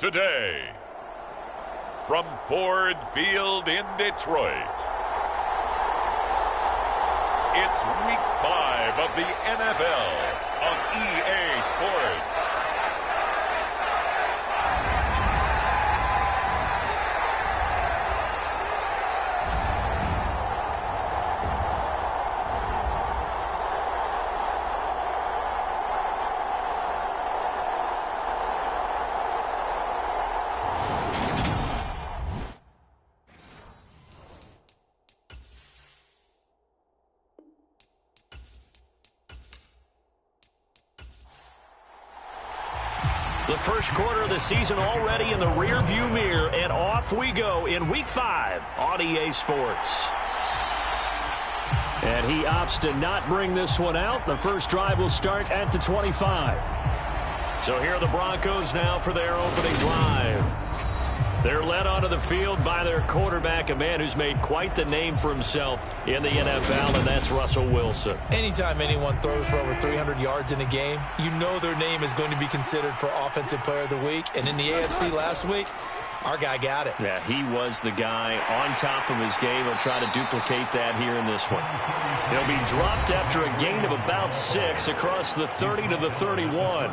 today. From Ford Field in Detroit, it's Week 5 of the NFL on EA Sports. The first quarter of the season already in the rearview mirror, and off we go in Week 5 on EA Sports. And he opts to not bring this one out. The first drive will start at the 25. So here are the Broncos now for their opening drive. They're led onto the field by their quarterback, a man who's made quite the name for himself in the NFL, and that's Russell Wilson. Anytime anyone throws for over 300 yards in a game, you know their name is going to be considered for Offensive Player of the Week. And in the AFC last week, our guy got it. Yeah, he was the guy on top of his game. He'll try to duplicate that here in this one. He'll be dropped after a gain of about 6 across the 30 to the 31.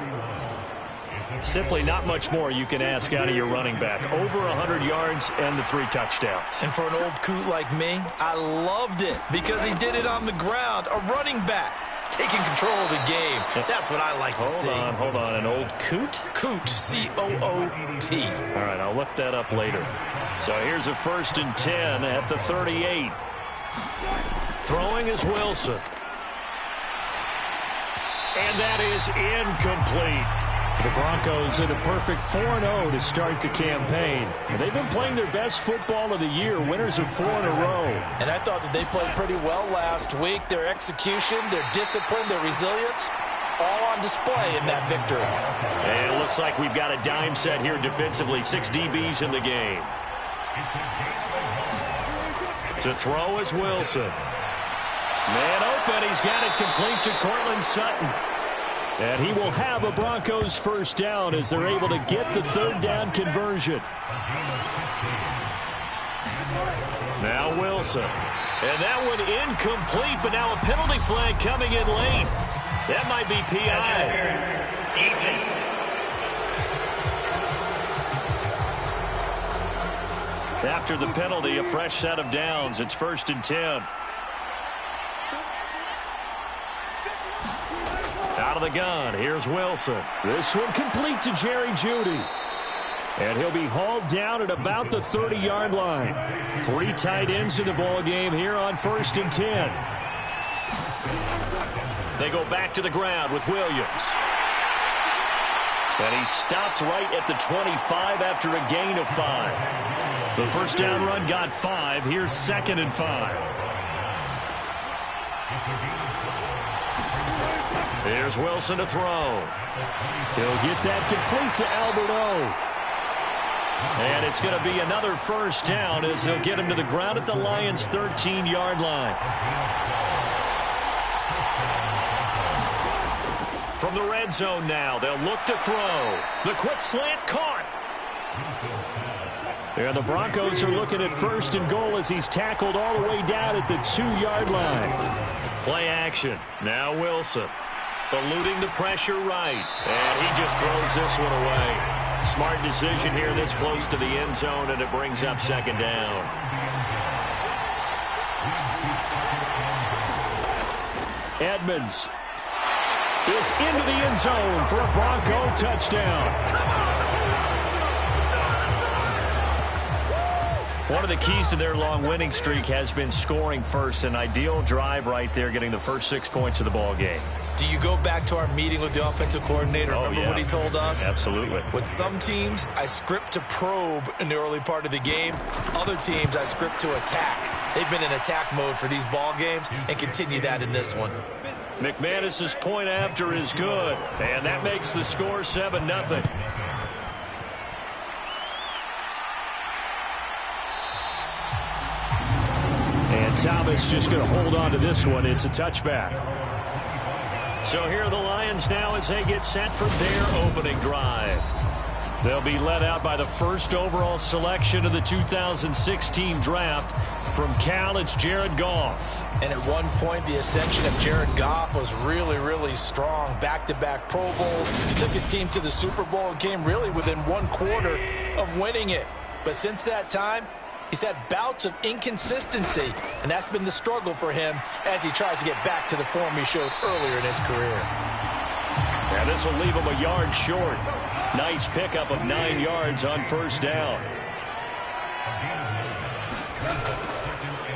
Simply not much more you can ask out of your running back. Over 100 yards and the 3 touchdowns. And for an old coot like me, I loved it because he did it on the ground. A running back taking control of the game. That's what I like to see. Hold on. An old coot? Coot, C-O-O-T. All right, I'll look that up later. So here's a 1st and 10 at the 38. Throwing is Wilson. And that is incomplete. The Broncos in a perfect 4-0 to start the campaign. They've been playing their best football of the year, winners of 4 in a row. And I thought that they played pretty well last week. Their execution, their discipline, their resilience, all on display in that victory. And it looks like we've got a dime set here defensively. 6 DBs in the game. To throw is Wilson. Man open. He's got it complete to Cortland Sutton. And he will have a Broncos first down as they're able to get the 3rd down conversion. Now Wilson. And that one incomplete, but now a penalty flag coming in late. That might be PI. After the penalty, a fresh set of downs. It's 1st and 10. Out of the gun, here's Wilson. This one complete to Jerry Jeudy. And he'll be hauled down at about the 30-yard line. 3 tight ends in the ball game here on 1st and 10. They go back to the ground with Williams. And he stopped right at the 25 after a gain of 5. The first down run got 5. Here's 2nd and 5. Here's Wilson to throw. He'll get that complete to Albert O. And it's going to be another first down as they'll get him to the ground at the Lions' 13-yard line. From the red zone now, they'll look to throw. The quick slant caught. And the Broncos are looking at 1st and goal as he's tackled all the way down at the 2-yard line. Play action. Now Wilson. Eluding the pressure right. And he just throws this one away. Smart decision here this close to the end zone, and it brings up 2nd down. Edmonds is into the end zone for a Bronco touchdown. One of the keys to their long winning streak has been scoring first. An ideal drive right there, getting the first 6 points of the ball game. Do you go back to our meeting with the offensive coordinator? Remember what he told us? Absolutely. With some teams, I script to probe in the early part of the game. Other teams, I script to attack. They've been in attack mode for these ball games and continue that in this one. McManus's point after is good, and that makes the score 7-0. And Thomas just going to hold on to this one. It's a touchback. So here are the Lions now as they get set for their opening drive. They'll be led out by the first overall selection of the 2016 draft. From Cal, it's Jared Goff. And at one point, the ascension of Jared Goff was really, really strong. Back-to-back Pro Bowls. He took his team to the Super Bowl and came really within 1 quarter of winning it. But since that time, he's had bouts of inconsistency, and that's been the struggle for him as he tries to get back to the form he showed earlier in his career. Yeah, this will leave him a yard short. Nice pickup of 9 yards on first down.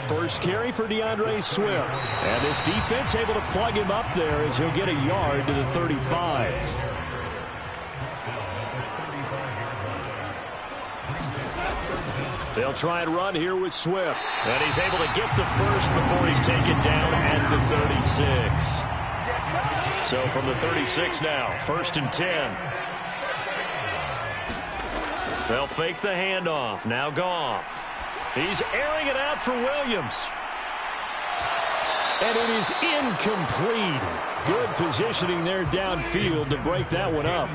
First carry for DeAndre Swift. And this defense able to plug him up there as he'll get a yard to the 35. They'll try and run here with Swift. And he's able to get the first before he's taken down at the 36. So from the 36 now, 1st and 10. They'll fake the handoff. Now Goff. He's airing it out for Williams. And it is incomplete. Good positioning there downfield to break that one up.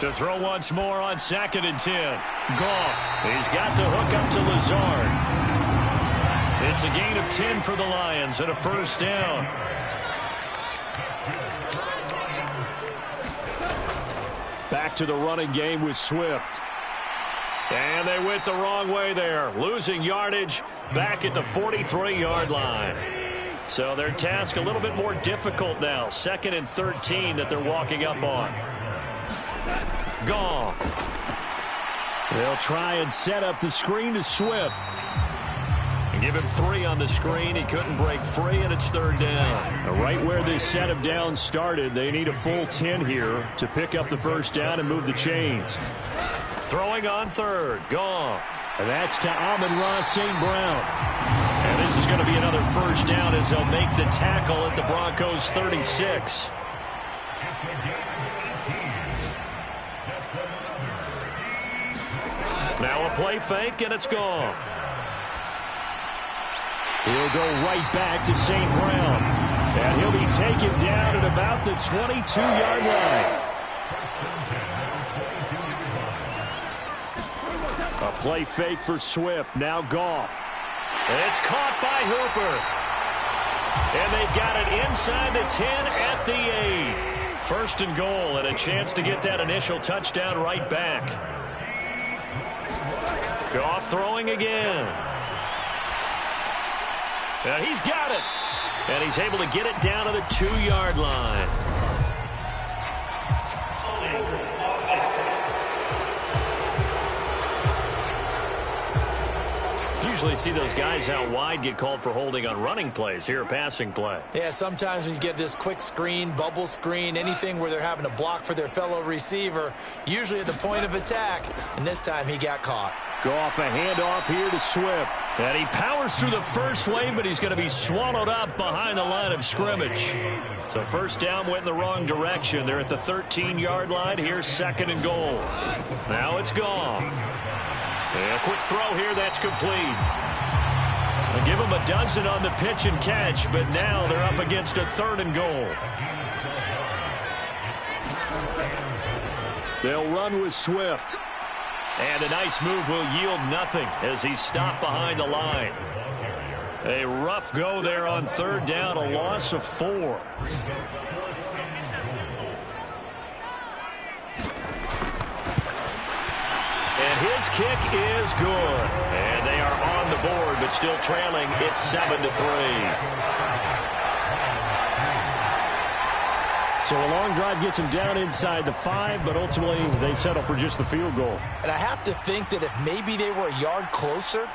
To throw once more on 2nd and 10. Goff. He's got the hook up to Lazard. It's a gain of 10 for the Lions and a first down. Back to the running game with Swift. And they went the wrong way there. Losing yardage back at the 43-yard line. So their task a little bit more difficult now. 2nd and 13 that they're walking up on. Goff. They'll try and set up the screen to Swift. And give him 3 on the screen. He couldn't break free, and it's 3rd down. Right where this setup down started, they need a full 10 here to pick up the first down and move the chains. Throwing on 3rd, Goff. And that's to Amon-Ra St. Brown. And this is going to be another first down as they'll make the tackle at the Broncos' 36. Now a play fake, and it's Goff. He'll go right back to St. Brown. And he'll be taken down at about the 22-yard line. A play fake for Swift. Now Goff. And it's caught by Hooper. And they've got it inside the 10 at the 8. 1st and goal and a chance to get that initial touchdown right back. Goff throwing again. And he's got it. And he's able to get it down to the 2-yard line. Usually see those guys out wide get called for holding on running plays. Here a passing play. Yeah, sometimes when you get this quick screen, bubble screen, anything where they're having to block for their fellow receiver, usually at the point of attack, and this time he got caught. Goff a handoff here to Swift. And he powers through the first wave, but he's going to be swallowed up behind the line of scrimmage. So first down went in the wrong direction. They're at the 13-yard line. Here's 2nd and goal. Now it's Goff. A quick throw here, that's complete. They'll give him a dozen on the pitch and catch, but now they're up against a 3rd and goal. They'll run with Swift. And a nice move will yield nothing as he's stopped behind the line. A rough go there on 3rd down, a loss of 4. And his kick is good. And they are on the board, but still trailing. It's 7-3. So a long drive gets them down inside the 5, but ultimately they settle for just the field goal. And I have to think that if maybe they were a yard closer,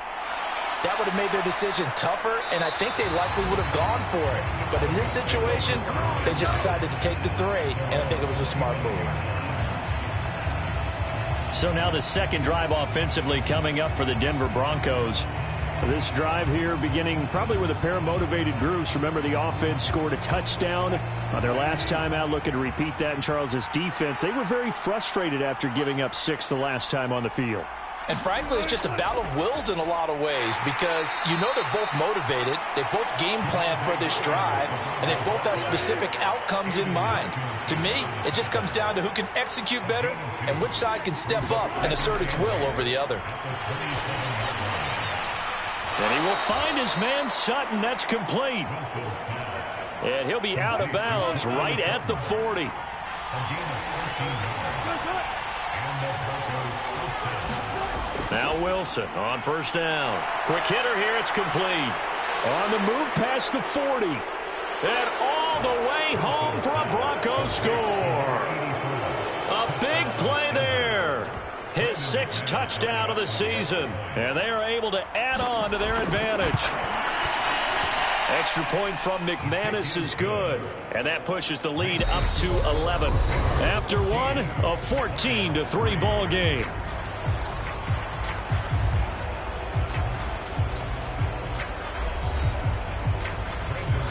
that would have made their decision tougher, and I think they likely would have gone for it. But in this situation, they just decided to take the 3, and I think it was a smart move. So now the 2nd drive offensively coming up for the Denver Broncos. This drive here beginning probably with a pair of motivated groups. Remember, the offense scored a touchdown on their last time out, looking to repeat that in Charles's defense. They were very frustrated after giving up 6 the last time on the field. And frankly, it's just a battle of wills in a lot of ways because you know they're both motivated, they both game plan for this drive, and they both have specific outcomes in mind. To me, it just comes down to who can execute better and which side can step up and assert its will over the other. And he will find his man Sutton. That's complete. And he'll be out of bounds right at the 40. Now Wilson on first down. Quick hitter here. It's complete. On the move past the 40. And all the way home for a Broncos score. A big play there. His 6th touchdown of the season. And they are able to add on to their advantage. Extra point from McManus is good. And that pushes the lead up to 11. After one, a 14-3 ball game.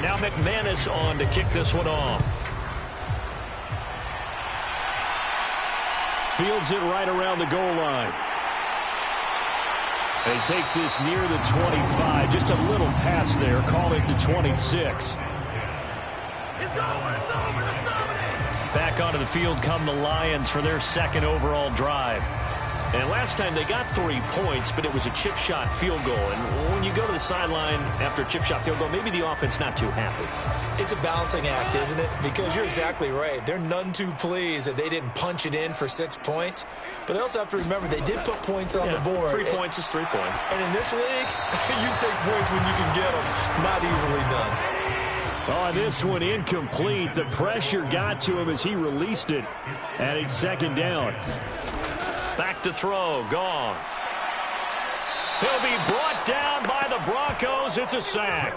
Now McManus on to kick this one off. Fields it right around the goal line. And he takes this near the 25. Just a little pass there. Call it the 26. Back onto the field come the Lions for their 2nd overall drive. And last time they got 3 points, but it was a chip shot field goal. And when you go to the sideline after a chip shot field goal, maybe the offense not too happy. It's a balancing act, isn't it? Because you're exactly right. They're none too pleased that they didn't punch it in for 6 points. But they also have to remember they did put points on the board. 3 points is 3 points. And in this league, you take points when you can get them. Not easily done. Oh, this one incomplete. The pressure got to him as he released it. And it's 2nd down. Back to throw. Goff. He'll be brought down by the Broncos. It's a sack.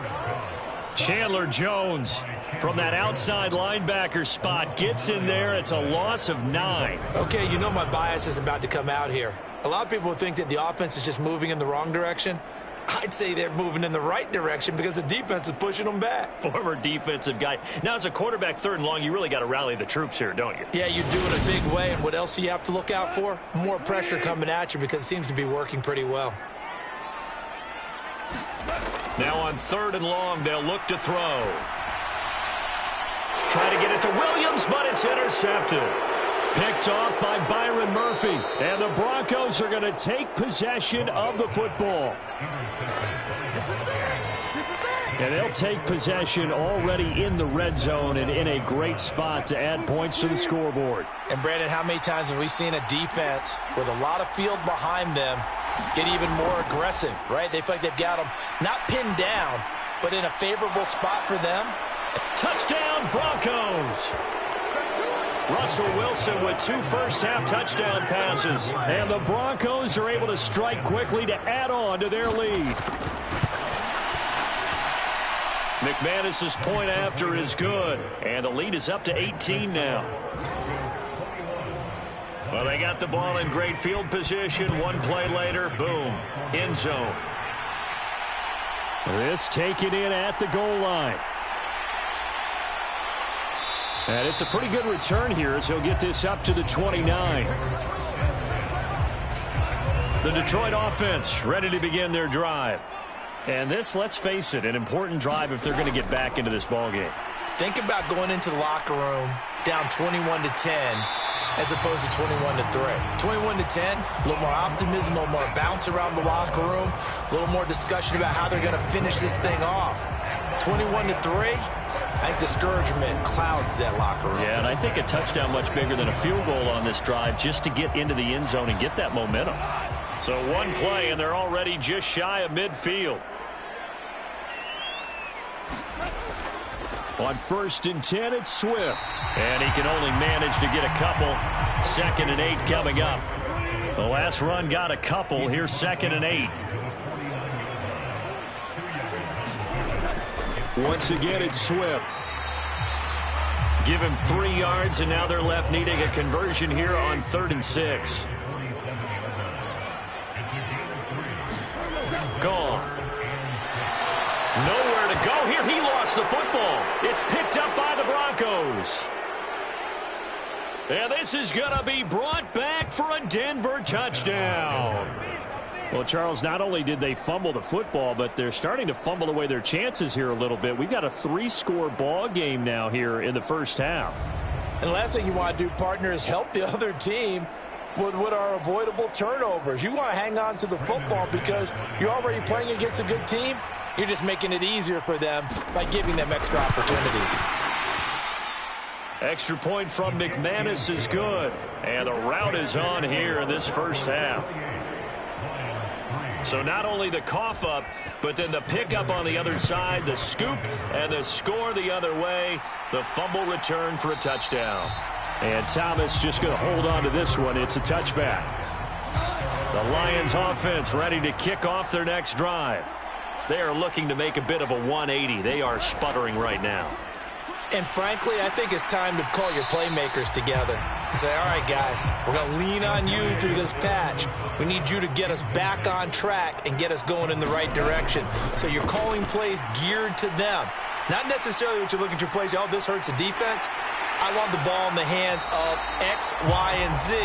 Chandler Jones from that outside linebacker spot gets in there. It's a loss of 9. Okay, you know my bias is about to come out here. A lot of people think that the offense is just moving in the wrong direction. I'd say they're moving in the right direction because the defense is pushing them back. Former defensive guy. Now, as a quarterback 3rd and long, you really got to rally the troops here, don't you? Yeah, you do it a big way. And what else do you have to look out for? More pressure coming at you because it seems to be working pretty well. Now on 3rd and long, they'll look to throw. Try to get it to Williams, but it's intercepted. Picked off by Byron Murphy. And the Broncos are going to take possession of the football. And they'll take possession already in the red zone and in a great spot to add points to the scoreboard. And, Brandon, how many times have we seen a defense with a lot of field behind them get even more aggressive, right? They feel like they've got them not pinned down, but in a favorable spot for them. Touchdown, Broncos! Russell Wilson with 2 first-half touchdown passes. And the Broncos are able to strike quickly to add on to their lead. McManus's point after is good. And the lead is up to 18 now. Well, they got the ball in great field position. 1 play later, boom, end zone. This taken in at the goal line. And it's a pretty good return here as he'll get this up to the 29. The Detroit offense ready to begin their drive. And this, let's face it, an important drive if they're going to get back into this ballgame. Think about going into the locker room down 21-10 as opposed to 21-3. 21-10, a little more optimism, a little more bounce around the locker room, a little more discussion about how they're going to finish this thing off. 21-3, I think discouragement clouds that locker room. Yeah, and I think a touchdown much bigger than a field goal on this drive just to get into the end zone and get that momentum. So 1 play, and they're already just shy of midfield. On 1st and 10, it's Swift. And he can only manage to get a couple. 2nd and 8 coming up. The last run got a couple. Here's 2nd and 8. Once again, it's Swift. Give him 3 yards, and now they're left needing a conversion here on 3rd and 6. Gone. Nowhere to go here. He lost the football. It's picked up by the Broncos. And this is going to be brought back for a Denver touchdown. Well, Charles, not only did they fumble the football, but they're starting to fumble away their chances here a little bit. We've got a 3-score ball game now here in the first half. And the last thing you want to do, partner, is help the other team with what are avoidable turnovers. You want to hang on to the football because you're already playing against a good team. You're just making it easier for them by giving them extra opportunities. Extra point from McManus is good. And the route is on here in this first half. So not only the cough up, but then the pickup on the other side, the scoop, and the score the other way. The fumble return for a touchdown. And Thomas just going to hold on to this one. It's a touchback. The Lions offense ready to kick off their next drive. They are looking to make a bit of a 180. They are sputtering right now. And frankly, I think it's time to call your playmakers together and say, all right, guys, we're going to lean on you through this patch. We need you to get us back on track and get us going in the right direction. So you're calling plays geared to them. Not necessarily what you look at your plays, oh, this hurts the defense. I want the ball in the hands of X, Y, and Z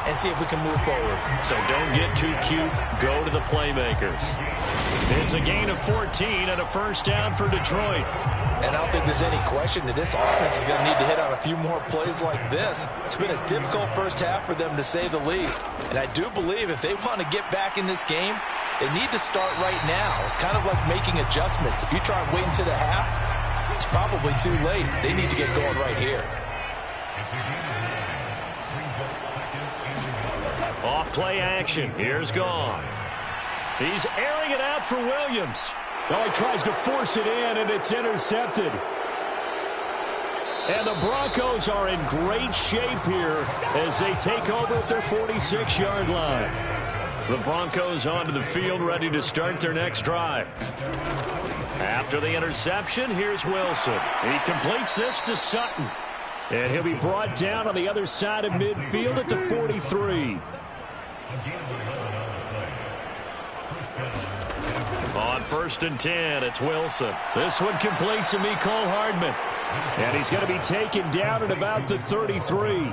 and see if we can move forward. So don't get too cute. Go to the playmakers. It's a gain of 14 and a first down for Detroit. And I don't think there's any question that this offense is going to need to hit on a few more plays like this. It's been a difficult first half for them, to say the least. And I do believe if they want to get back in this game, they need to start right now. It's kind of like making adjustments. If you try and wait until the half, it's probably too late. They need to get going right here. Off play action. Here's Goff. He's airing it out for Williams. Oh, he tries to force it in, and it's intercepted. And the Broncos are in great shape here as they take over at their 46-yard line. The Broncos onto the field, ready to start their next drive. After the interception, here's Wilson. He completes this to Sutton. And he'll be brought down on the other side of midfield at the 43. On 1st and 10, it's Wilson. This one complete to Mecole Hardman. And he's going to be taken down at about the 33.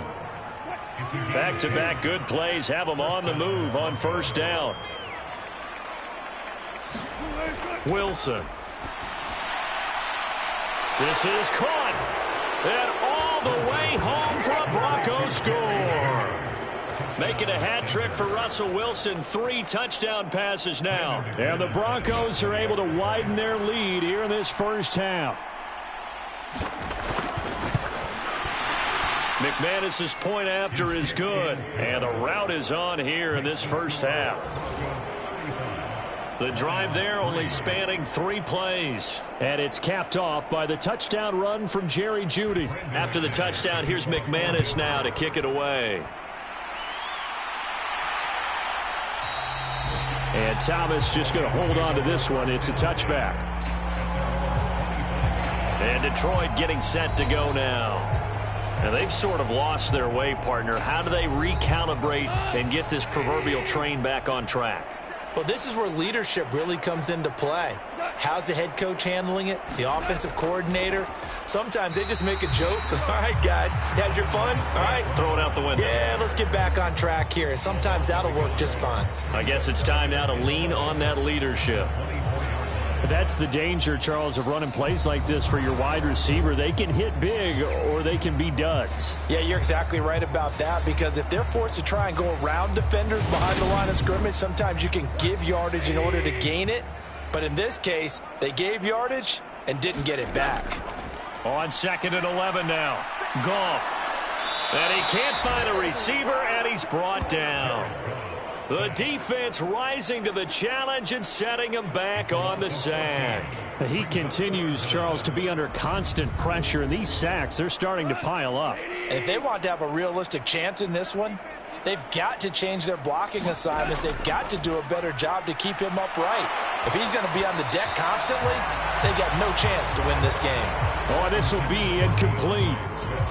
Back-to-back good plays have him on the move on first down. Wilson. This is caught. And all the way home for a Broncos score. Making a hat trick for Russell Wilson. 3 touchdown passes now. And the Broncos are able to widen their lead here in this first half. McManus's point after is good. And the route is on here in this first half. The drive there only spanning 3 plays. And it's capped off by the touchdown run from Jerry Jeudy. After the touchdown, here's McManus now to kick it away. And Thomas just going to hold on to this one. It's a touchback. And Detroit getting set to go now. And they've sort of lost their way, partner. How do they recalibrate and get this proverbial train back on track? Well, this is where leadership really comes into play. How's the head coach handling it? The offensive coordinator? Sometimes they just make a joke. All right, guys, had your fun? All right. Throw it out the window. Yeah, let's get back on track here. And sometimes that'll work just fine. I guess it's time now to lean on that leadership. That's the danger, Charles, of running plays like this for your wide receiver. They can hit big or they can be duds. Yeah, you're exactly right about that, because if they're forced to try and go around defenders behind the line of scrimmage, sometimes you can give yardage in order to gain it. But in this case, they gave yardage and didn't get it back. On 2nd and 11 now. Goff. And he can't find a receiver, and he's brought down. The defense rising to the challenge and setting him back on the sack. He continues, Charles, to be under constant pressure, and these sacks, they're starting to pile up. And if they want to have a realistic chance in this one, they've got to change their blocking assignments. They've got to do a better job to keep him upright. If he's going to be on the deck constantly, they've got no chance to win this game. Oh, this will be incomplete.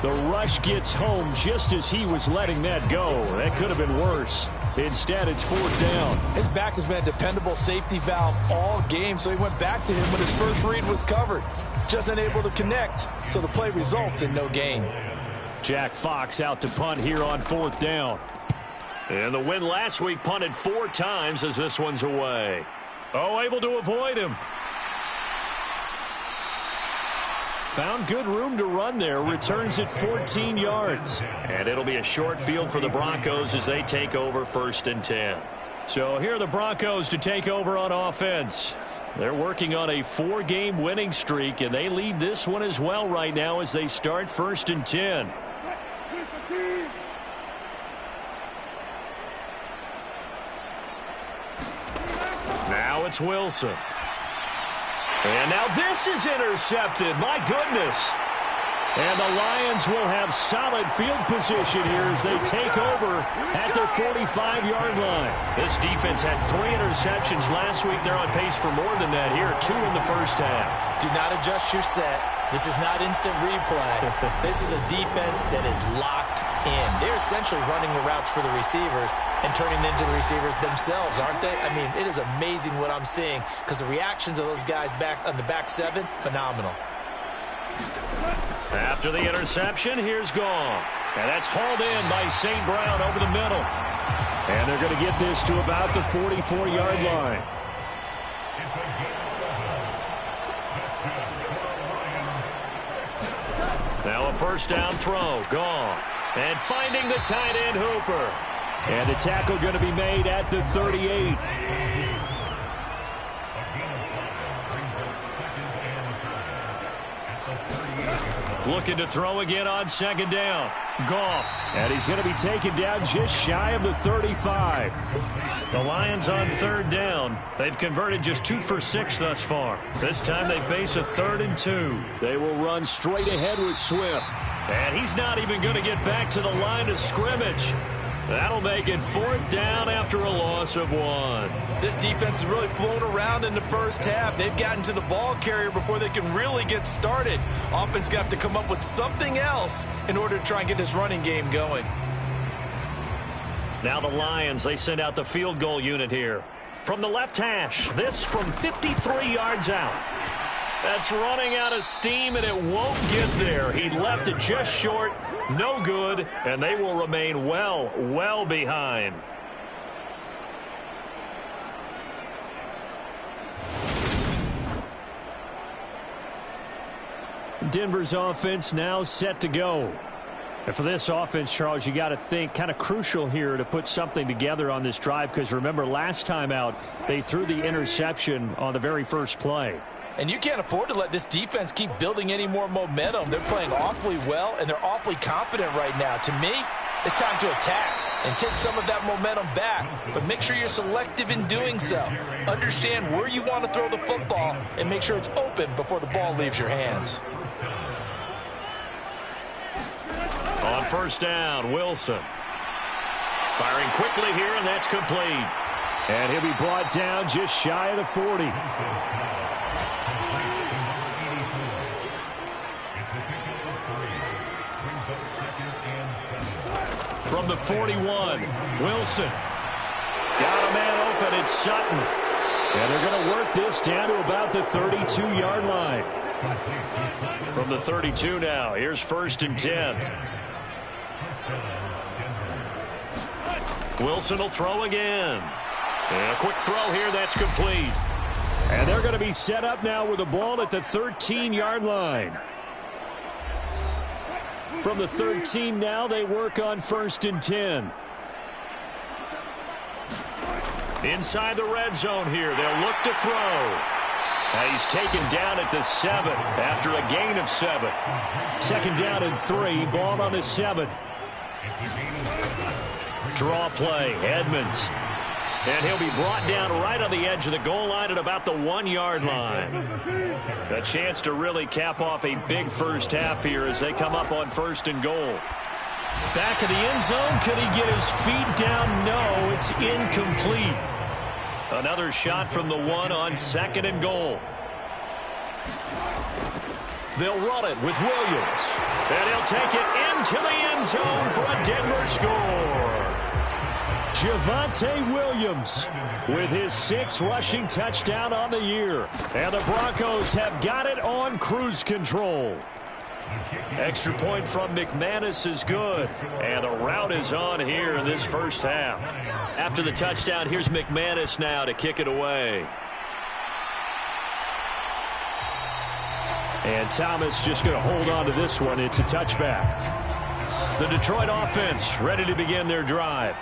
The rush gets home just as he was letting that go. That could have been worse. Instead, it's 4th down. His back has been a dependable safety valve all game, so he went back to him when his first read was covered. Just unable to connect, so the play results in no gain. Jack Fox out to punt here on 4th down. And the win last week punted 4 times as this one's away. Oh, able to avoid him. Found good room to run there. Returns at 14 yards. And it'll be a short field for the Broncos as they take over 1st and 10. So here are the Broncos to take over on offense. They're working on a 4-game winning streak, and they lead this one as well right now as they start 1st and 10. Now it's Wilson. And now this is intercepted. My goodness. And the Lions will have solid field position here as they take over at their 45-yard line. This defense had 3 interceptions last week. They're on pace for more than that here. 2 in the first half. Do not adjust your set. This is not instant replay. This is a defense that is locked in. They're essentially running the routes for the receivers and turning into the receivers themselves, aren't they? I mean, it is amazing what I'm seeing because the reactions of those guys back on the back 7, phenomenal. After the interception, here's Goff. And that's hauled in by St. Brown over the middle. And they're going to get this to about the 44-yard line. Now a first down throw. Goff. And finding the tight end Hooper. And the tackle going to be made at the 38. Looking to throw again on 2nd down. Goff. And he's going to be taken down just shy of the 35. The Lions on 3rd down. They've converted just 2 for 6 thus far. This time they face a 3rd and 2. They will run straight ahead with Swift. And he's not even going to get back to the line of scrimmage. That'll make it 4th down after a loss of 1. This defense has really flown around in the first half. They've gotten to the ball carrier before they can really get started. Offense got to come up with something else in order to try and get this running game going. Now the Lions, they send out the field goal unit here. From the left hash, this from 53 yards out. That's running out of steam, and it won't get there. He left it just short, no good, and they will remain well behind. Denver's offense now set to go. And for this offense, Charles, you got to think kind of crucial here to put something together on this drive because remember last time out, they threw the interception on the very first play. And you can't afford to let this defense keep building any more momentum. They're playing awfully well, and they're awfully confident right now. To me, it's time to attack and take some of that momentum back. But make sure you're selective in doing so. Understand where you want to throw the football and make sure it's open before the ball leaves your hands. On 1st down, Wilson. Firing quickly here, and that's complete. And he'll be brought down just shy of the 40. From the 41, Wilson. Got a man open, it's Sutton. And they're going to work this down to about the 32-yard line. From the 32 now, here's 1st and 10. Wilson will throw again. And a quick throw here, that's complete. And they're going to be set up now with the ball at the 13-yard line. From the 13 now, they work on 1st and 10. Inside the red zone here, they'll look to throw. He's taken down at the 7 after a gain of 7. 2nd down and 3, ball on the 7. Draw play, Edmonds. And he'll be brought down right on the edge of the goal line at about the 1-yard line. A chance to really cap off a big first half here as they come up on 1st and goal. Back of the end zone, could he get his feet down? No, it's incomplete. Another shot from the 1 on 2nd and goal. They'll run it with Williams. And he'll take it into the end zone for a Denver score. Javonte Williams with his 6th rushing touchdown on the year. And the Broncos have got it on cruise control. Extra point from McManus is good. And the route is on here in this first half. After the touchdown, here's McManus now to kick it away. And Thomas just going to hold on to this one. It's a touchback. The Detroit offense ready to begin their drive.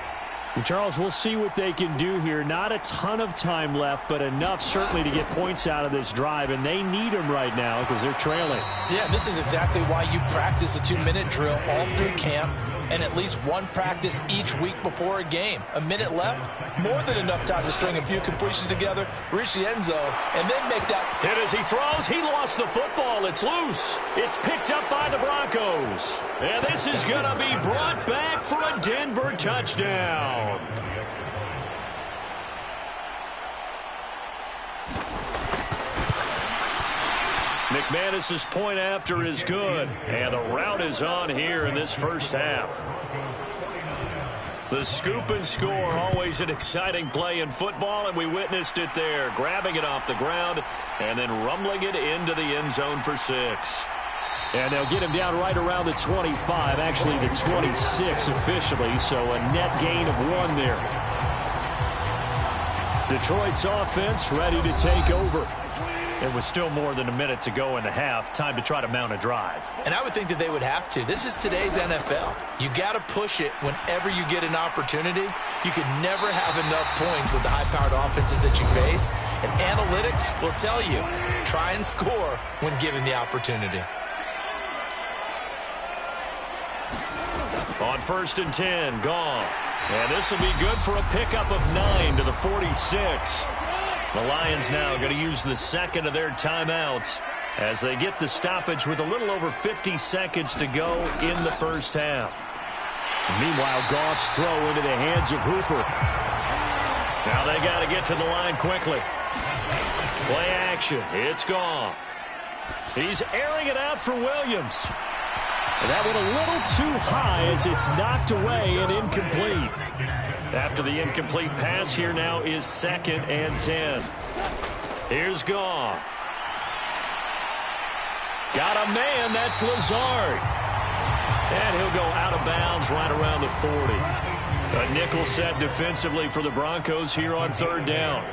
And Charles, we'll see what they can do here. Not a ton of time left, but enough certainly to get points out of this drive, and they need them right now because they're trailing. Yeah, this is exactly why you practice a 2-minute drill all through camp and at least one practice each week before a game. A minute left, more than enough time to string a few completions together, reach the end zone, and then make that hit as he throws. He lost the football. It's loose. It's picked up by the Broncos. And this is going to be brought back for a Denver touchdown. McManus's point after is good, and the route is on here in this first half. The scoop and score, always an exciting play in football, and we witnessed it there, grabbing it off the ground and then rumbling it into the end zone for 6. And they'll get him down right around the 25, actually the 26 officially, so a net gain of 1 there. Detroit's offense ready to take over. It was still more than a minute to go in the half. Time to try to mount a drive. And I would think that they would have to. This is today's NFL. You got to push it whenever you get an opportunity. You can never have enough points with the high-powered offenses that you face. And analytics will tell you, try and score when given the opportunity. On 1st and 10, Goff. And this will be good for a pickup of 9 to the 46. The Lions now going to use the second of their timeouts as they get the stoppage with a little over 50 seconds to go in the first half. Meanwhile, Goff's throw into the hands of Hooper. Now they got to get to the line quickly. Play action. It's Goff. He's airing it out for Williams. And that went a little too high as it's knocked away and incomplete. After the incomplete pass, here now is 2nd and 10. Here's Goff. Got a man, that's Lazard. And he'll go out of bounds right around the 40. A nickel set defensively for the Broncos here on 3rd down.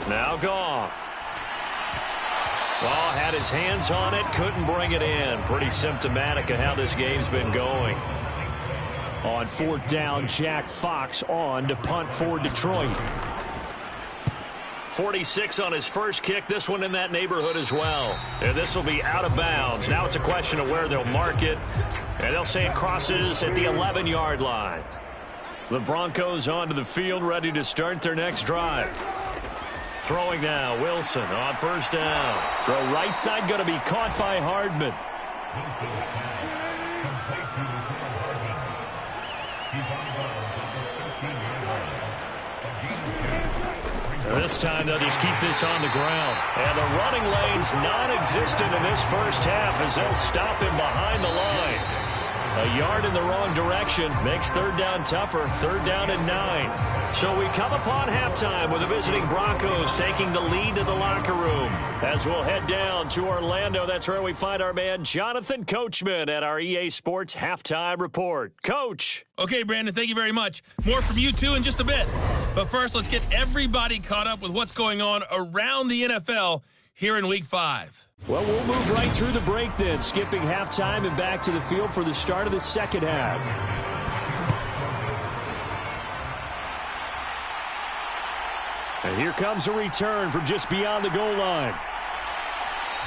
Now Goff. Well, had his hands on it, couldn't bring it in. Pretty symptomatic of how this game's been going. On 4th down, Jack Fox on to punt for Detroit. 46 on his first kick. This one in that neighborhood as well. And this will be out of bounds. Now it's a question of where they'll mark it. And they'll say it crosses at the 11-yard line. The Broncos onto the field, ready to start their next drive. Throwing now, Wilson on 1st down. Throw right side, going to be caught by Hardman. This time they'll just keep this on the ground. And the running lane's non-existent in this first half as they'll stop him behind the line. A yard in the wrong direction makes 3rd down tougher. 3rd down and 9. So we come upon halftime with the visiting Broncos taking the lead to the locker room. As we'll head down to Orlando, that's where we find our man Jonathan Coachman at our EA Sports Halftime Report. Coach. Okay, Brandon, thank you very much. More from you two in just a bit. But first, let's get everybody caught up with what's going on around the NFL here in Week 5. Well, we'll move right through the break then, skipping halftime and back to the field for the start of the second half. And here comes a return from just beyond the goal line.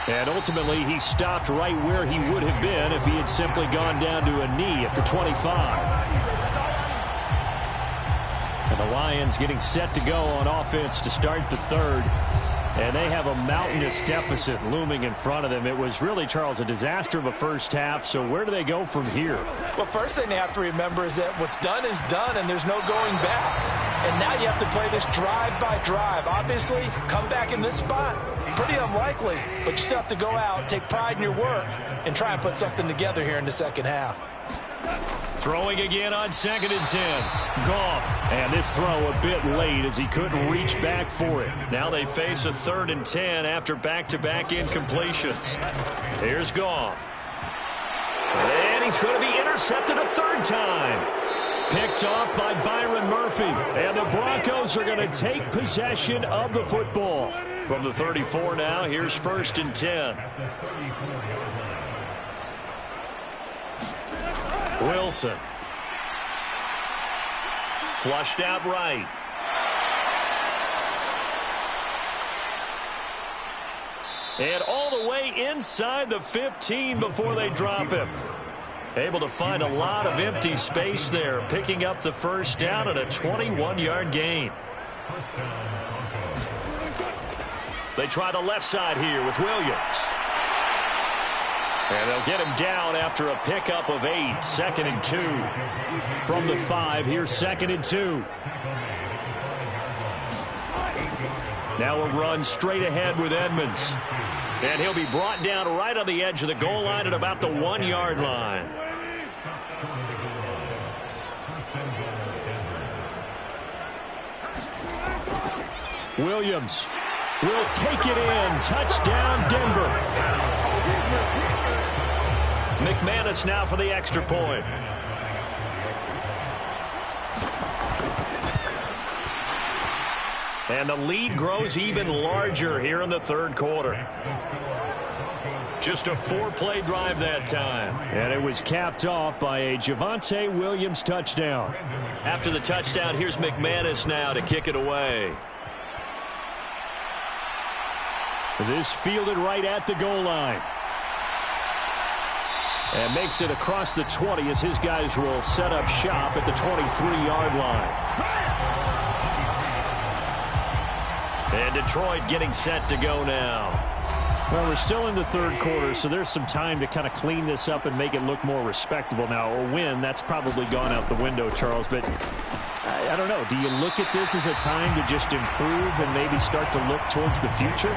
And ultimately, he stopped right where he would have been if he had simply gone down to a knee at the 25. And the Lions getting set to go on offense to start the 3rd. And they have a mountainous deficit looming in front of them. It was really, Charles, a disaster of a first half. So where do they go from here? Well, first thing they have to remember is that what's done is done, and there's no going back. And now you have to play this drive by drive. Obviously, come back in this spot, pretty unlikely. But you still have to go out, take pride in your work, and try and put something together here in the second half. Throwing again on 2nd and 10. Goff. And this throw a bit late as he couldn't reach back for it. Now they face a 3rd and 10 after back-to-back incompletions. Here's Goff. And he's going to be intercepted a 3rd time. Picked off by Byron Murphy. And the Broncos are going to take possession of the football. From the 34 now, here's 1st and 10. Wilson. Flushed out right. And all the way inside the 15 before they drop him. Able to find a lot of empty space there, picking up the 1st down and a 21-yard gain. They try the left side here with Williams. And they'll get him down after a pickup of 8. 2nd and 2. From the 5, here's 2nd and 2. Now a run straight ahead with Edmonds. And he'll be brought down right on the edge of the goal line at about the 1-yard line. Williams will take it in. Touchdown, Denver. McManus now for the extra point. And the lead grows even larger here in the 3rd quarter. Just a 4-play drive that time. And it was capped off by a Javonte Williams touchdown. After the touchdown, here's McManus now to kick it away. This fielded right at the goal line. And makes it across the 20 as his guys will set up shop at the 23-yard line. And Detroit getting set to go now. Well, we're still in the 3rd quarter, so there's some time to kind of clean this up and make it look more respectable. Now, a win, that's probably gone out the window, Charles, but I don't know. Do you look at this as a time to just improve and maybe start to look towards the future?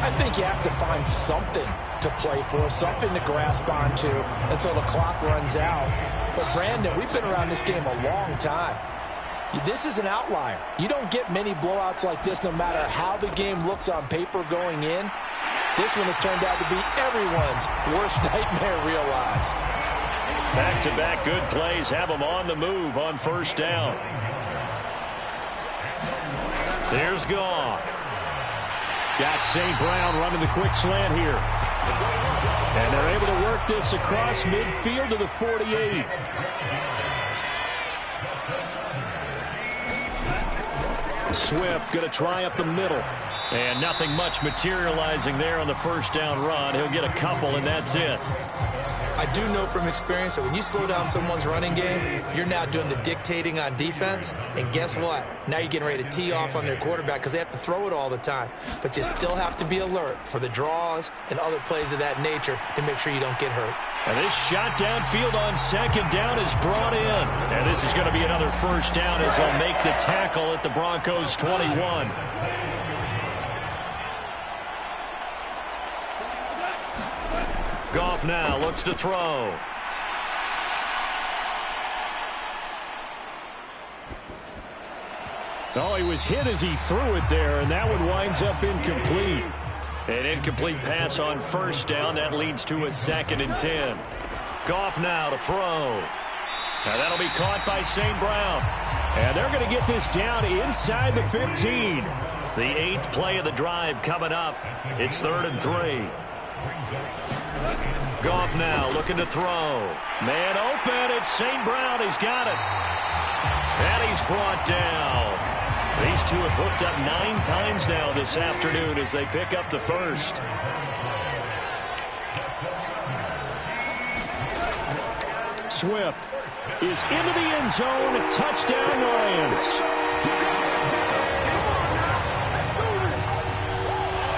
I think you have to find something to play for, something to grasp onto until the clock runs out. But, Brandon, we've been around this game a long time. This is an outlier. You don't get many blowouts like this no matter how the game looks on paper going in. This one has turned out to be everyone's worst nightmare realized. Back-to-back good plays have them on the move on 1st down. There's Goff. Got St. Brown running the quick slant here. And they're able to work this across midfield to the 48. Swift going to try up the middle. And nothing much materializing there on the 1st down run. He'll get a couple, and that's it. I do know from experience that when you slow down someone's running game, you're now doing the dictating on defense. And guess what? Now you're getting ready to tee off on their quarterback because they have to throw it all the time. But you still have to be alert for the draws and other plays of that nature to make sure you don't get hurt. And this shot downfield on 2nd down is brought in. And this is going to be another 1st down as they'll make the tackle at the Broncos' 21. Goff now looks to throw. Oh, he was hit as he threw it there, and that one winds up incomplete. An incomplete pass on 1st down. That leads to a 2nd and 10. Goff now to throw. Now that'll be caught by St. Brown. And they're going to get this down inside the 15. The 8th play of the drive coming up. It's 3rd and 3. Goff now looking to throw. Man open. It's St. Brown. He's got it. And he's brought down. These two have hooked up 9 times now this afternoon as they pick up the 1st. Swift is into the end zone. Touchdown, Lions.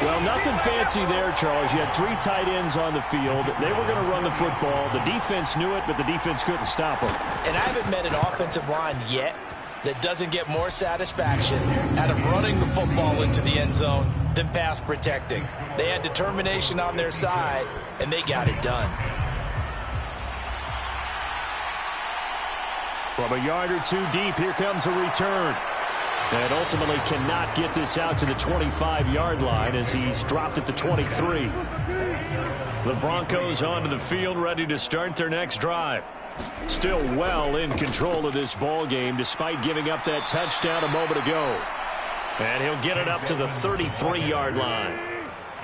Well, nothing fancy there, Charles. You had 3 tight ends on the field. They were going to run the football. The defense knew it, but the defense couldn't stop them. And I haven't met an offensive line yet that doesn't get more satisfaction out of running the football into the end zone than pass protecting. They had determination on their side, and they got it done. From a yard or two deep, here comes a return. And ultimately cannot get this out to the 25-yard line as he's dropped at the 23. The Broncos onto the field, ready to start their next drive. Still well in control of this ball game despite giving up that touchdown a moment ago. And he'll get it up to the 33-yard line.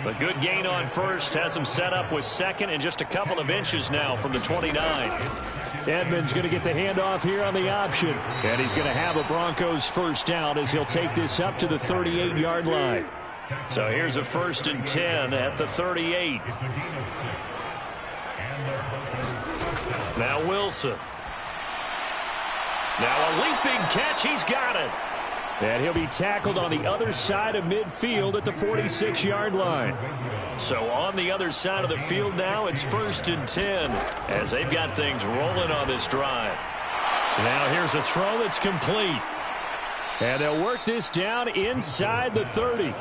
A good gain on first has him set up with second and just a couple of inches now from the 29. Edmonds going to get the handoff here on the option. And he's going to have a Broncos first down as he'll take this up to the 38-yard line. So here's a 1st and 10 at the 38. Now Wilson. Now a leaping catch. He's got it. And he'll be tackled on the other side of midfield at the 46-yard line. So on the other side of the field now, it's 1st and 10 as they've got things rolling on this drive. Now here's a throw that's complete. And they'll work this down inside the 30.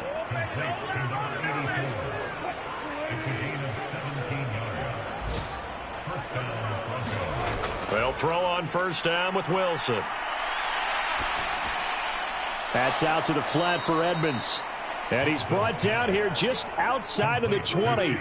They'll throw on first down with Wilson. That's out to the flat for Edmonds. And he's brought down here just outside of the 20.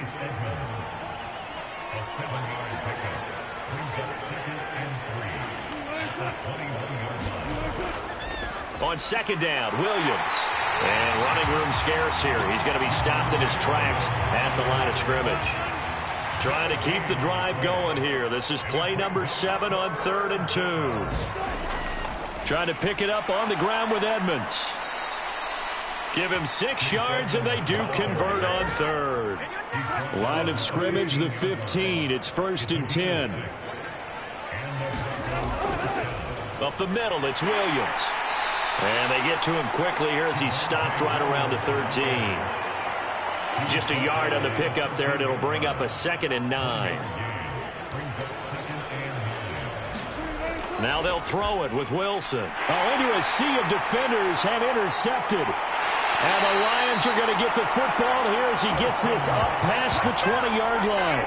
On second down, Williams. And running room scarce here. He's going to be stopped in his tracks at the line of scrimmage. Trying to keep the drive going here. This is play number 7 on 3rd and 2. Trying to pick it up on the ground with Edmonds. Give him 6 yards, and they do convert on 3rd. Line of scrimmage, the 15. It's 1st and 10. Up the middle, it's Williams. And they get to him quickly here as he's stopped right around the 13. Just a yard on the pickup there, and it'll bring up a 2nd and 9. Now they'll throw it with Wilson. Into a sea of defenders and intercepted. And the Lions are going to get the football here as he gets this up past the 20-yard line.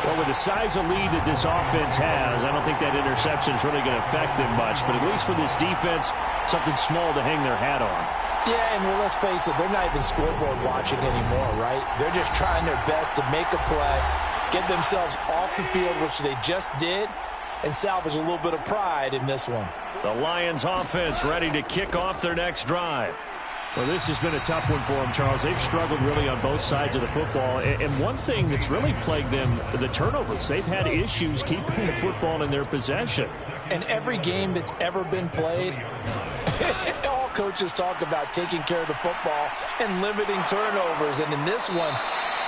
Well, with the size of lead that this offense has, I don't think that interception is really going to affect them much. But at least for this defense, something small to hang their hat on. Yeah, and let's face it, they're not even scoreboard watching anymore, right? They're just trying their best to make a play, get themselves off the field, which they just did, and salvage a little bit of pride in this one. The Lions offense ready to kick off their next drive. Well, this has been a tough one for them, Charles. They've struggled really on both sides of the football. And one thing that's really plagued them, the turnovers. They've had issues keeping the football in their possession. And every game that's ever been played, all coaches talk about taking care of the football and limiting turnovers. And in this one,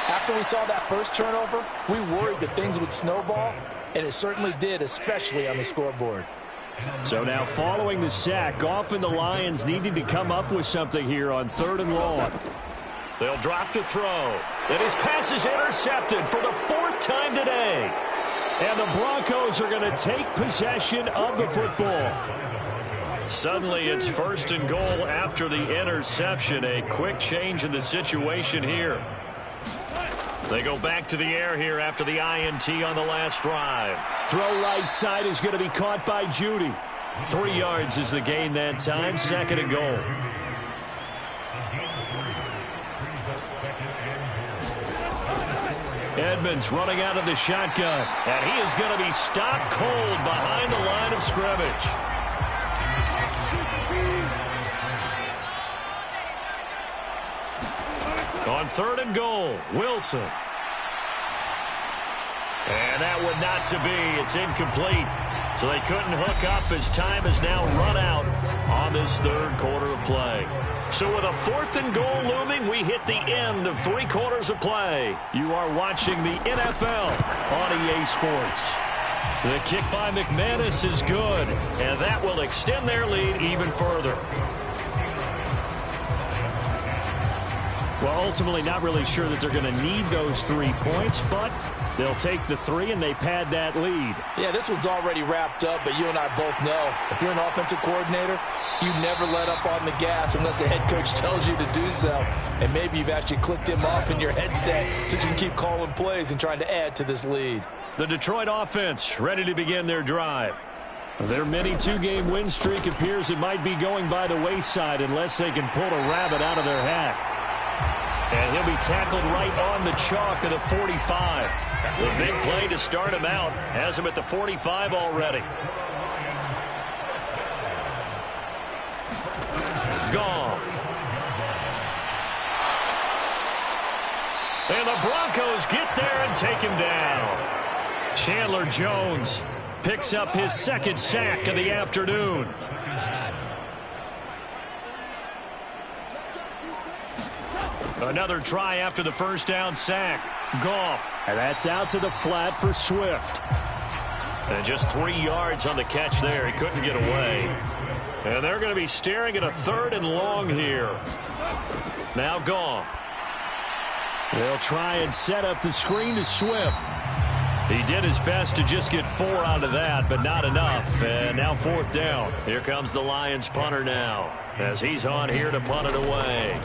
after we saw that first turnover, we worried that things would snowball. And it certainly did, especially on the scoreboard. So now following the sack, Goff and the Lions needed to come up with something here on 3rd and long. They'll drop to throw. And his pass is intercepted for the 4th time today. And the Broncos are going to take possession of the football. Suddenly it's 1st and goal after the interception. A quick change in the situation here. They go back to the air here after the INT on the last drive. Throw right side is going to be caught by Judy. 3 yards is the gain that time. 2nd and goal. Edmonds running out of the shotgun. And he is going to be stopped cold behind the line of scrimmage. On 3rd and goal, Wilson. And that would not to be. It's incomplete. So they couldn't hook up as time has now run out on this 3rd quarter of play. So with a 4th and goal looming, we hit the end of 3 quarters of play. You are watching the NFL on EA Sports. The kick by McManus is good, and that will extend their lead even further. Well, ultimately not really sure that they're going to need those 3 points, but they'll take the 3 and they pad that lead. Yeah, this one's already wrapped up, but you and I both know if you're an offensive coordinator, you never let up on the gas unless the head coach tells you to do so. And maybe you've actually clicked him off in your headset so you can keep calling plays and trying to add to this lead. The Detroit offense ready to begin their drive. Their mini two-game win streak appears it might be going by the wayside unless they can pull a rabbit out of their hat. And he'll be tackled right on the chalk of the 45. The big play to start him out has him at the 45 already. Goff. And the Broncos get there and take him down. Chandler Jones picks up his second sack of the afternoon. Another try after the first down sack. Goff. And that's out to the flat for Swift. And just 3 yards on the catch there. He couldn't get away. And they're going to be staring at a 3rd and long here. Now Goff. They'll try and set up the screen to Swift. He did his best to just get 4 out of that, but not enough. And now 4th down. Here comes the Lions punter now, as he's on here to punt it away.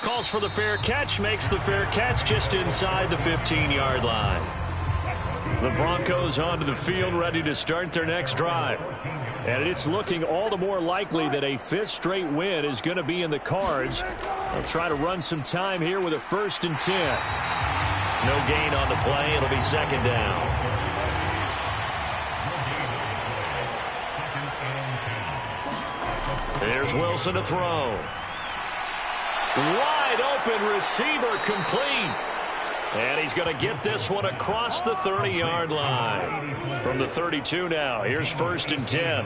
Calls for the fair catch, makes the fair catch just inside the 15-yard line. The Broncos onto the field, ready to start their next drive. And it's looking all the more likely that a 5th straight win is going to be in the cards. They'll try to run some time here with a 1st and 10. No gain on the play. It'll be 2nd down. There's Wilson to throw. Wide open receiver complete. And he's going to get this one across the 30-yard line. From the 32 now, here's 1st and 10.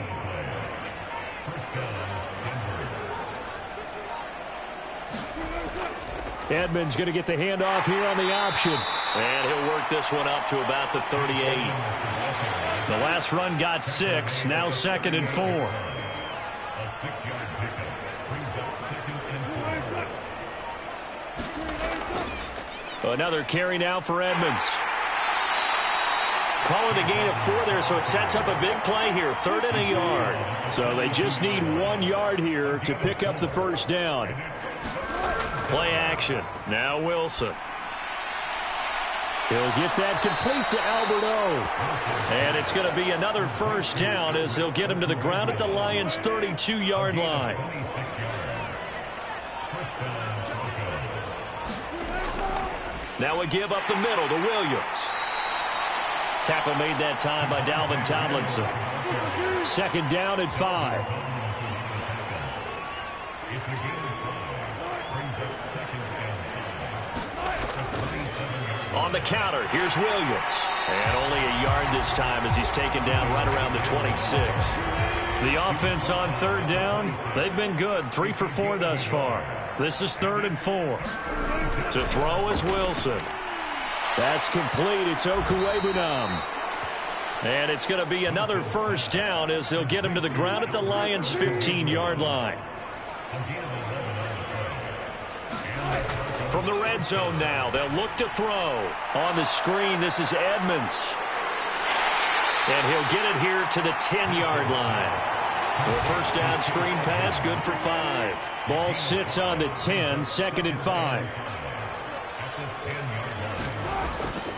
Edmonds going to get the handoff here on the option. And he'll work this one up to about the 38. The last run got 6, now 2nd and 4. Another carry now for Edmonds. Calling a gain of 4 there, so it sets up a big play here. 3rd and a yard. So they just need 1 yard here to pick up the 1st down. Play action. Now Wilson. He'll get that complete to Albert O. And it's going to be another 1st down as they'll get him to the ground at the Lions' 32-yard line. Now we give up the middle to Williams. Tackle made that time by Dalvin Tomlinson. 2nd down at 5. On the counter, here's Williams. And only a yard this time as he's taken down right around the 26. The offense on 3rd down, they've been good. 3 for 4 thus far. This is 3rd and 4. To throw is Wilson. That's complete. It's Okuwebunam. And it's going to be another 1st down as they'll get him to the ground at the Lions' 15-yard line. From the red zone now, they'll look to throw. On the screen, this is Edmonds. And he'll get it here to the 10-yard line. The 1st down screen pass, good for 5. Ball sits on the 10, 2nd and 5.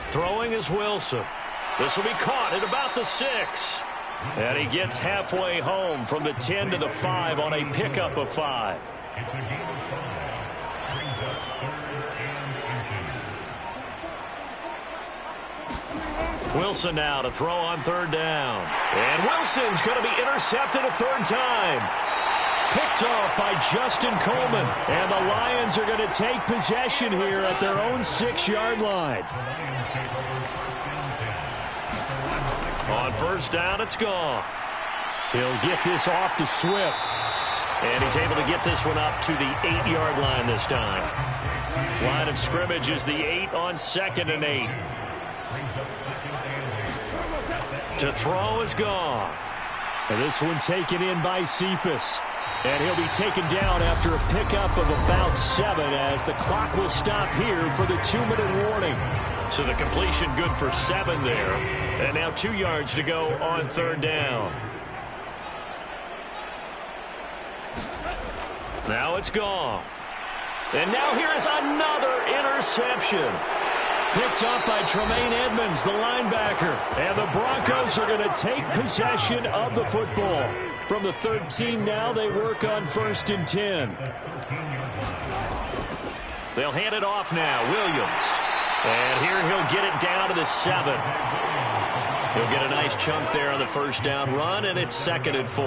Throwing is Wilson. This will be caught at about the 6. And he gets halfway home from the 10 to the 5 on a pickup of 5. Wilson now to throw on 3rd down. And Wilson's going to be intercepted a 3rd time. Picked off by Justin Coleman. And the Lions are going to take possession here at their own 6-yard line. On 1st down, it's Goff. He'll get this off to Swift. And he's able to get this one up to the 8-yard line this time. Line of scrimmage is the 8 on 2nd and 8. To throw is Goff. And this one taken in by Cephas. And he'll be taken down after a pickup of about 7 as the clock will stop here for the 2-minute warning. So the completion good for 7 there. And now 2 yards to go on 3rd down. Now it's Goff. And now here is another interception. Picked up by Tremaine Edmonds, the linebacker. And the Broncos are going to take possession of the football. From the 13 now, they work on 1st and 10. They'll hand it off now. Williams. And here he'll get it down to the 7. He'll get a nice chunk there on the first down run, and it's 2nd and 4.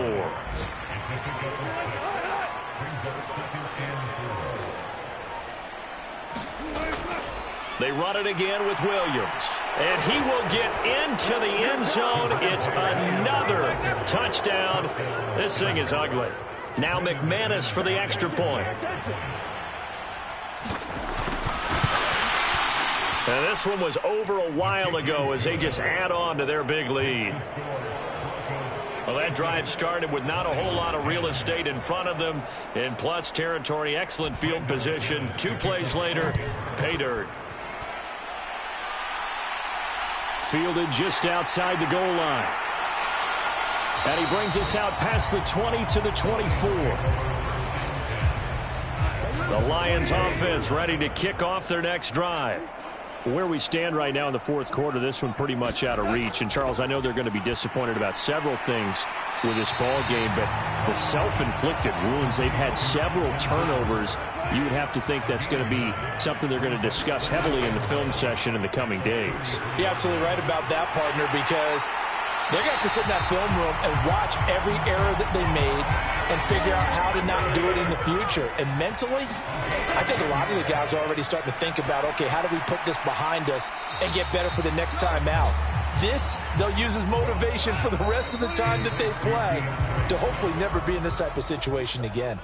They run it again with Williams. And he will get into the end zone. It's another touchdown. This thing is ugly. Now McManus for the extra point. And this one was over a while ago as they just add on to their big lead. Well, that drive started with not a whole lot of real estate in front of them. In plus territory, excellent field position. 2 plays later, pay dirt. Fielded just outside the goal line. And he brings us out past the 20 to the 24. The Lions offense ready to kick off their next drive. Where we stand right now in the 4th quarter, this one pretty much out of reach. And, Charles, I know they're going to be disappointed about several things with this ball game, but the self-inflicted wounds, they've had several turnovers. You would have to think that's going to be something they're going to discuss heavily in the film session in the coming days. You're absolutely right about that, partner, because they're going to have to sit in that film room and watch every error that they made and figure out how to not do it in the future. And mentally, I think a lot of the guys are already starting to think about, okay, how do we put this behind us and get better for the next time out? This, they'll use as motivation for the rest of the time that they play to hopefully never be in this type of situation again.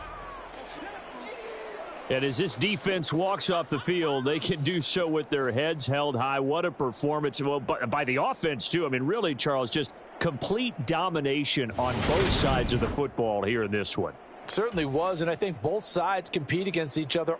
And as this defense walks off the field, they can do so with their heads held high. What a performance. Well, by the offense, too. I mean, really, Charles, just complete domination on both sides of the football here in this one. It certainly was, and I think both sides compete against each other